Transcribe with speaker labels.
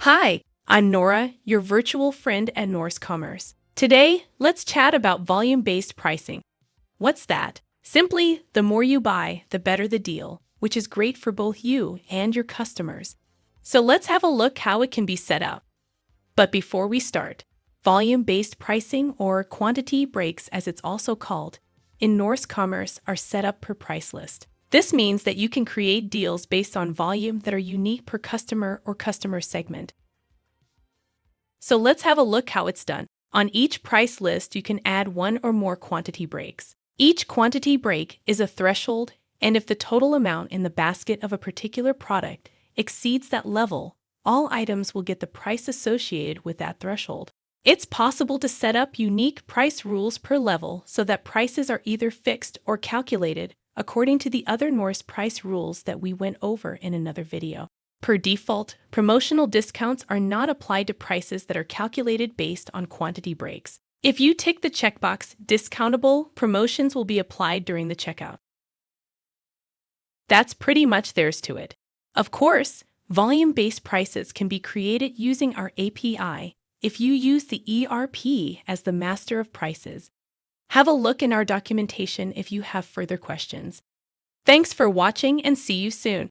Speaker 1: Hi, I'm Nora, your virtual friend at Norce Commerce. Today, let's chat about volume-based pricing. What's that? Simply, the more you buy, the better the deal, which is great for both you and your customers. So let's have a look how it can be set up. But before we start, volume-based pricing, or quantity breaks as it's also called, in Norce Commerce are set up per price list. This means that you can create deals based on volume that are unique per customer or customer segment. So let's have a look how it's done. On each price list, you can add one or more quantity breaks. Each quantity break is a threshold, and if the total amount in the basket of a particular product exceeds that level, all items will get the price associated with that threshold. It's possible to set up unique price rules per level so that prices are either fixed or calculated according to the other Norse price rules that we went over in another video. Per default, promotional discounts are not applied to prices that are calculated based on quantity breaks. If you tick the checkbox "Discountable," promotions will be applied during the checkout. That's pretty much there's to it. Of course, volume-based prices can be created using our API if you use the ERP as the master of prices. Have a look in our documentation if you have further questions. Thanks for watching and see you soon.